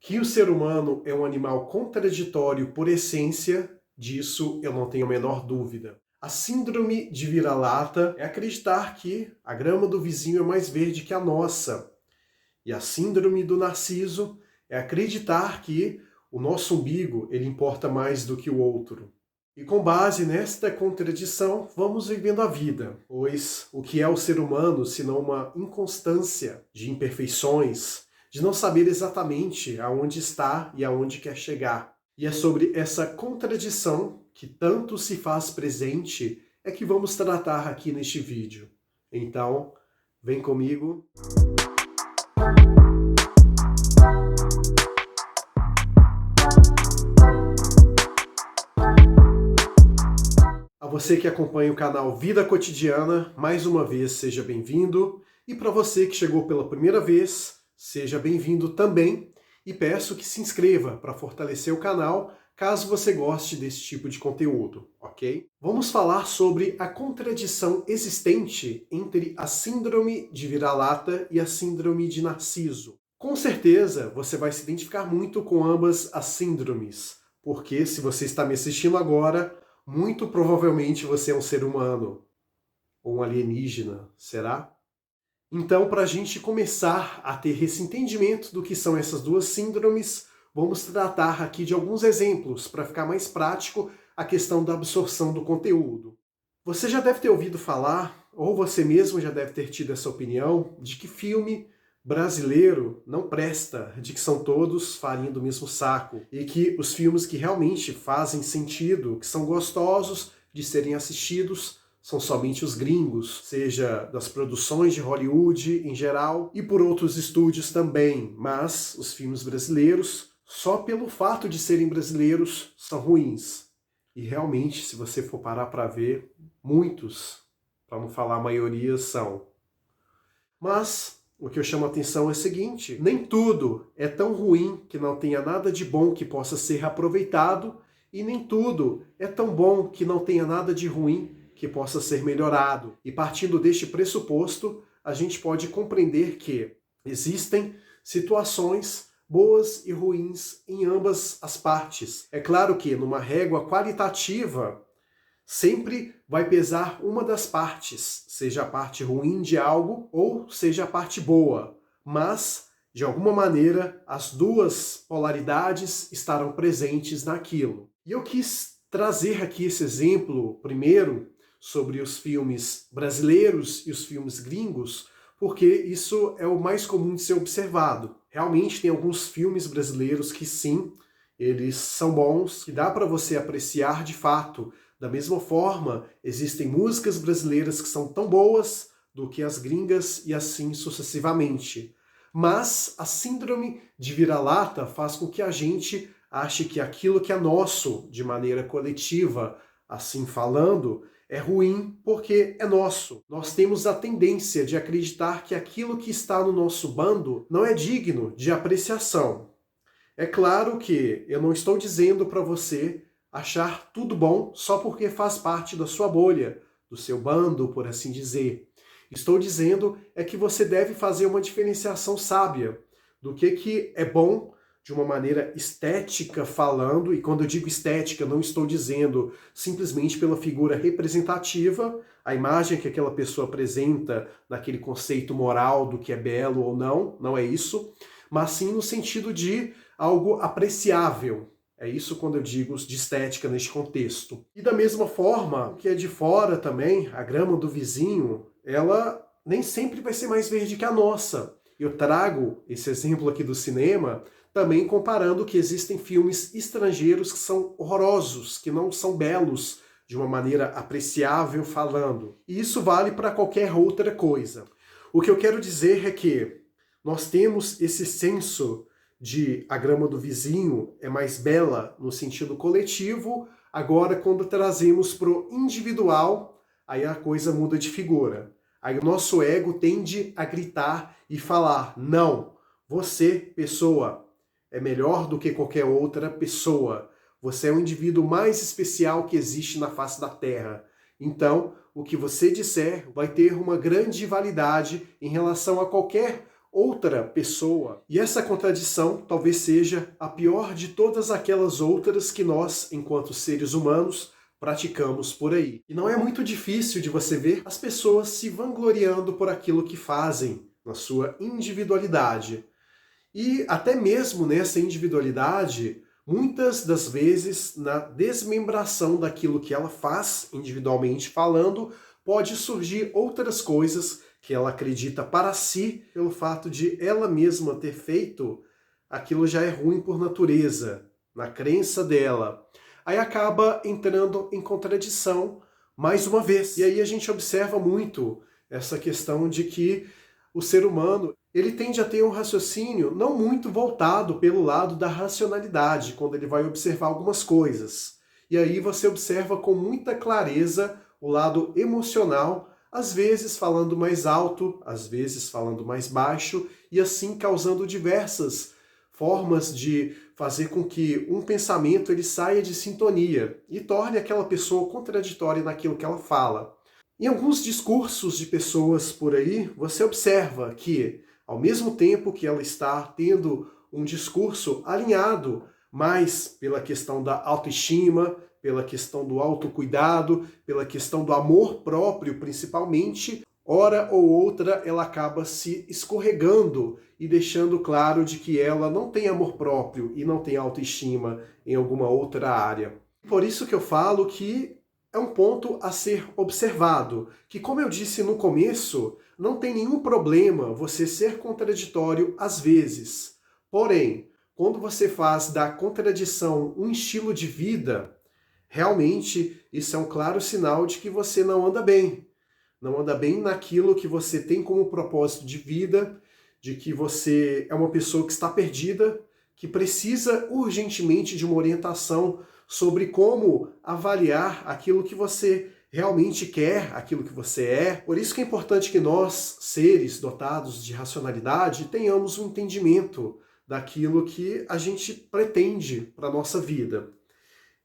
Que o ser humano é um animal contraditório por essência, disso eu não tenho a menor dúvida. A síndrome de vira-lata é acreditar que a grama do vizinho é mais verde que a nossa. E a síndrome do narciso é acreditar que o nosso umbigo ele importa mais do que o outro. E com base nesta contradição, vamos vivendo a vida, pois o que é o ser humano senão uma inconstância de imperfeições, de não saber exatamente aonde está e aonde quer chegar. E é sobre essa contradição que tanto se faz presente é que vamos tratar aqui neste vídeo. Então, vem comigo. A você que acompanha o canal Vida Cotidiana, mais uma vez seja bem-vindo. E para você que chegou pela primeira vez, seja bem-vindo também. E peço que se inscreva para fortalecer o canal, caso você goste desse tipo de conteúdo, ok? Vamos falar sobre a contradição existente entre a síndrome de vira-lata e a síndrome de narciso. Com certeza, você vai se identificar muito com ambas as síndromes, porque se você está me assistindo agora, muito provavelmente você é um ser humano, ou um alienígena, será? Então, para a gente começar a ter esse entendimento do que são essas duas síndromes, vamos tratar aqui de alguns exemplos para ficar mais prático a questão da absorção do conteúdo. Você já deve ter ouvido falar, ou você mesmo já deve ter tido essa opinião, de que filme brasileiro não presta, de que são todos farinha do mesmo saco, e que os filmes que realmente fazem sentido, que são gostosos de serem assistidos, são somente os gringos, seja das produções de Hollywood em geral e por outros estúdios também, mas os filmes brasileiros, só pelo fato de serem brasileiros, são ruins. E realmente, se você for parar para ver, muitos, para não falar a maioria, são. Mas o que eu chamo a atenção é o seguinte: nem tudo é tão ruim que não tenha nada de bom que possa ser aproveitado, e nem tudo é tão bom que não tenha nada de ruim que possa ser melhorado. E partindo deste pressuposto, a gente pode compreender que existem situações boas e ruins em ambas as partes. É claro que numa régua qualitativa, sempre vai pesar uma das partes, seja a parte ruim de algo ou seja a parte boa, mas, de alguma maneira, as duas polaridades estarão presentes naquilo. E eu quis trazer aqui esse exemplo, primeiro, sobre os filmes brasileiros e os filmes gringos, porque isso é o mais comum de ser observado. Realmente tem alguns filmes brasileiros que sim, eles são bons, que dá para você apreciar de fato. Da mesma forma, existem músicas brasileiras que são tão boas do que as gringas e assim sucessivamente. Mas a síndrome de vira-lata faz com que a gente ache que aquilo que é nosso, de maneira coletiva, assim falando, é ruim porque é nosso. Nós temos a tendência de acreditar que aquilo que está no nosso bando não é digno de apreciação. É claro que eu não estou dizendo para você achar tudo bom só porque faz parte da sua bolha, do seu bando, por assim dizer. Estou dizendo é que você deve fazer uma diferenciação sábia do que é bom de uma maneira estética falando, e quando eu digo estética, não estou dizendo simplesmente pela figura representativa, a imagem que aquela pessoa apresenta naquele conceito moral do que é belo ou não, não é isso, mas sim no sentido de algo apreciável. É isso quando eu digo de estética neste contexto. E da mesma forma, o que é de fora também, a grama do vizinho, ela nem sempre vai ser mais verde que a nossa. Eu trago esse exemplo aqui do cinema, também comparando que existem filmes estrangeiros que são horrorosos, que não são belos de uma maneira apreciável falando. E isso vale para qualquer outra coisa. O que eu quero dizer é que nós temos esse senso de a grama do vizinho é mais bela no sentido coletivo, agora quando trazemos para o individual, aí a coisa muda de figura. Aí o nosso ego tende a gritar e falar: não, você, pessoa, é melhor do que qualquer outra pessoa. Você é o indivíduo mais especial que existe na face da Terra. Então, o que você disser vai ter uma grande validade em relação a qualquer outra pessoa. E essa contradição talvez seja a pior de todas aquelas outras que nós, enquanto seres humanos, praticamos por aí. E não é muito difícil de você ver as pessoas se vangloriando por aquilo que fazem, na sua individualidade. E até mesmo nessa individualidade, muitas das vezes, na desmembração daquilo que ela faz, individualmente falando, pode surgir outras coisas que ela acredita para si, pelo fato de ela mesma ter feito, aquilo já é ruim por natureza, na crença dela. Aí acaba entrando em contradição mais uma vez. E aí a gente observa muito essa questão de que o ser humano, ele tende a ter um raciocínio não muito voltado pelo lado da racionalidade, quando ele vai observar algumas coisas. E aí você observa com muita clareza o lado emocional, às vezes falando mais alto, às vezes falando mais baixo, e assim causando diversas formas de fazer com que um pensamento ele saia de sintonia e torne aquela pessoa contraditória naquilo que ela fala. Em alguns discursos de pessoas por aí, você observa que, ao mesmo tempo que ela está tendo um discurso alinhado mais pela questão da autoestima, pela questão do autocuidado, pela questão do amor próprio, principalmente, hora ou outra ela acaba se escorregando e deixando claro de que ela não tem amor próprio e não tem autoestima em alguma outra área. Por isso que eu falo que é um ponto a ser observado, que, como eu disse no começo, não tem nenhum problema você ser contraditório às vezes. Porém, quando você faz da contradição um estilo de vida, realmente isso é um claro sinal de que você não anda bem. Não anda bem naquilo que você tem como propósito de vida, de que você é uma pessoa que está perdida, que precisa urgentemente de uma orientação sobre como avaliar aquilo que você realmente quer, aquilo que você é. Por isso que é importante que nós, seres dotados de racionalidade, tenhamos um entendimento daquilo que a gente pretende para a nossa vida.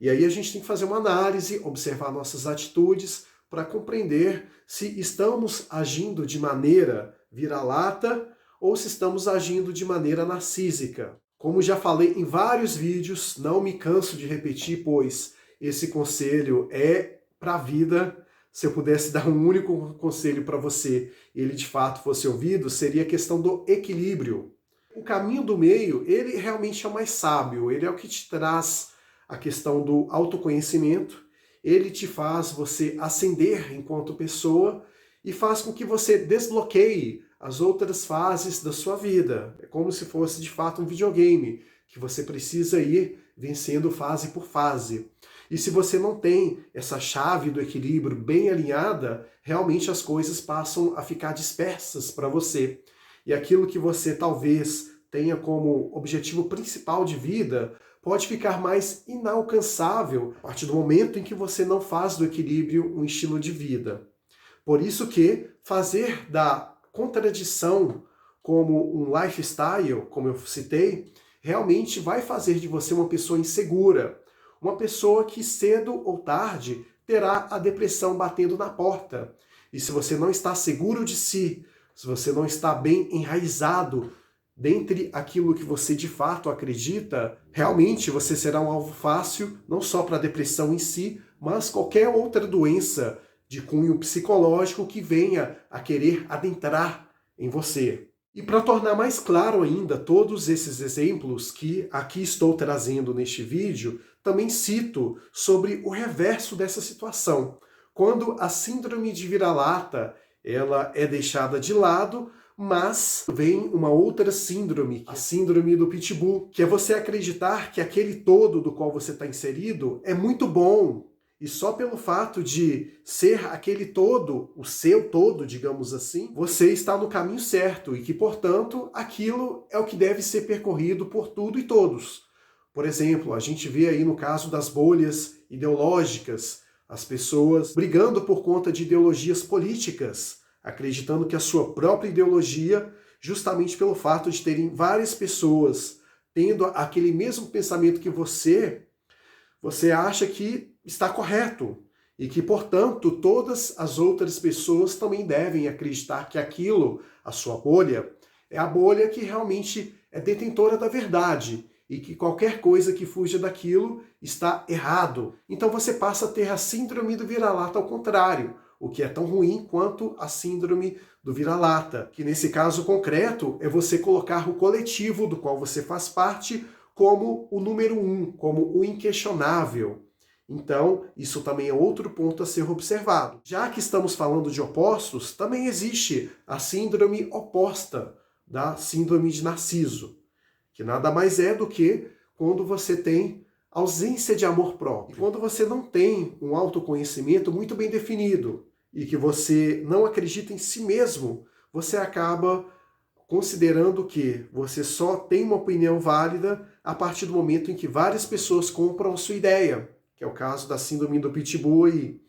E aí a gente tem que fazer uma análise, observar nossas atitudes, para compreender se estamos agindo de maneira vira-lata ou se estamos agindo de maneira narcísica. Como já falei em vários vídeos, não me canso de repetir, pois esse conselho é para a vida. Se eu pudesse dar um único conselho para você e ele de fato fosse ouvido, seria a questão do equilíbrio. O caminho do meio, ele realmente é o mais sábio, ele é o que te traz a questão do autoconhecimento, ele te faz você ascender enquanto pessoa e faz com que você desbloqueie as outras fases da sua vida. É como se fosse de fato um videogame, que você precisa ir vencendo fase por fase. E se você não tem essa chave do equilíbrio bem alinhada, realmente as coisas passam a ficar dispersas para você. E aquilo que você talvez tenha como objetivo principal de vida pode ficar mais inalcançável a partir do momento em que você não faz do equilíbrio um estilo de vida. Por isso que fazer da contradição como um lifestyle, como eu citei, realmente vai fazer de você uma pessoa insegura, uma pessoa que cedo ou tarde terá a depressão batendo na porta. E se você não está seguro de si, se você não está bem enraizado dentre aquilo que você de fato acredita, realmente você será um alvo fácil, não só para a depressão em si, mas qualquer outra doença de cunho psicológico que venha a querer adentrar em você. E para tornar mais claro ainda todos esses exemplos que aqui estou trazendo neste vídeo, também cito sobre o reverso dessa situação. Quando a síndrome de vira-lata ela é deixada de lado, mas vem uma outra síndrome, a síndrome do pitbull, que é você acreditar que aquele todo do qual você está inserido é muito bom. E só pelo fato de ser aquele todo, o seu todo, digamos assim, você está no caminho certo e que, portanto, aquilo é o que deve ser percorrido por tudo e todos. Por exemplo, a gente vê aí no caso das bolhas ideológicas, as pessoas brigando por conta de ideologias políticas, acreditando que a sua própria ideologia, justamente pelo fato de terem várias pessoas tendo aquele mesmo pensamento que você acha que está correto e que, portanto, todas as outras pessoas também devem acreditar que aquilo, a sua bolha, É a bolha que realmente é detentora da verdade e que qualquer coisa que fuja daquilo está errado. Então você passa a ter a síndrome do vira-lata ao contrário, o que é tão ruim quanto a síndrome do vira-lata, que nesse caso concreto é você colocar o coletivo do qual você faz parte como o número um, como o inquestionável. Então, isso também é outro ponto a ser observado. Já que estamos falando de opostos, também existe a síndrome oposta da síndrome de Narciso, que nada mais é do que quando você tem ausência de amor próprio. E quando você não tem um autoconhecimento muito bem definido e que você não acredita em si mesmo, você acaba considerando que você só tem uma opinião válida a partir do momento em que várias pessoas compram a sua ideia, que é o caso da síndrome do Pitbull aí.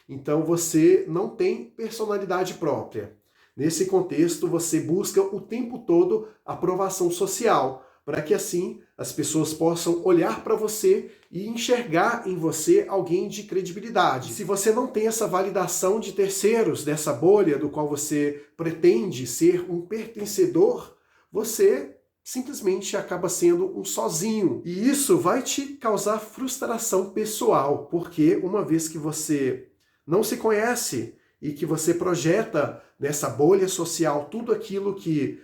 Então você não tem personalidade própria. Nesse contexto, você busca o tempo todo aprovação social, para que assim as pessoas possam olhar para você e enxergar em você alguém de credibilidade. Se você não tem essa validação de terceiros dessa bolha do qual você pretende ser um pertencedor, você simplesmente acaba sendo um sozinho. E isso vai te causar frustração pessoal, porque uma vez que você não se conhece e que você projeta nessa bolha social tudo aquilo que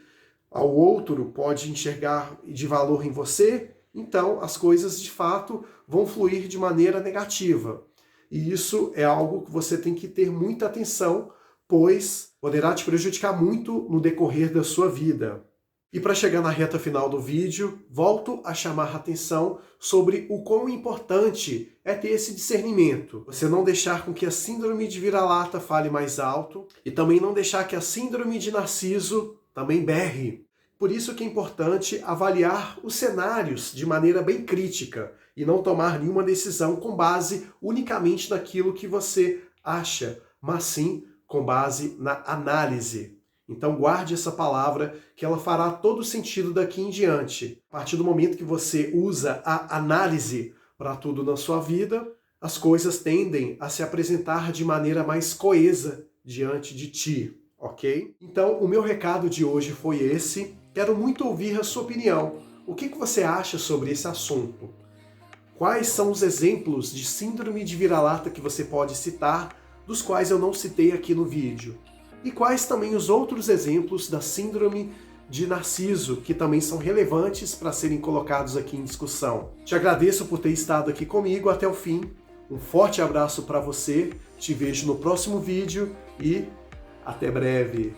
ao outro pode enxergar de valor em você, então as coisas de fato vão fluir de maneira negativa. E isso é algo que você tem que ter muita atenção, pois poderá te prejudicar muito no decorrer da sua vida. E para chegar na reta final do vídeo, volto a chamar a atenção sobre o quão importante é ter esse discernimento. Você não deixar com que a síndrome de vira-lata fale mais alto e também não deixar que a síndrome de Narciso também berre. Por isso que é importante avaliar os cenários de maneira bem crítica e não tomar nenhuma decisão com base unicamente naquilo que você acha, mas sim com base na análise. Então guarde essa palavra, que ela fará todo sentido daqui em diante. A partir do momento que você usa a análise para tudo na sua vida, as coisas tendem a se apresentar de maneira mais coesa diante de ti, ok? Então o meu recado de hoje foi esse. Quero muito ouvir a sua opinião. O que você acha sobre esse assunto? Quais são os exemplos de síndrome de vira-lata que você pode citar, dos quais eu não citei aqui no vídeo? E quais também os outros exemplos da síndrome de Narciso, que também são relevantes para serem colocados aqui em discussão. Te agradeço por ter estado aqui comigo até o fim. Um forte abraço para você, te vejo no próximo vídeo e até breve.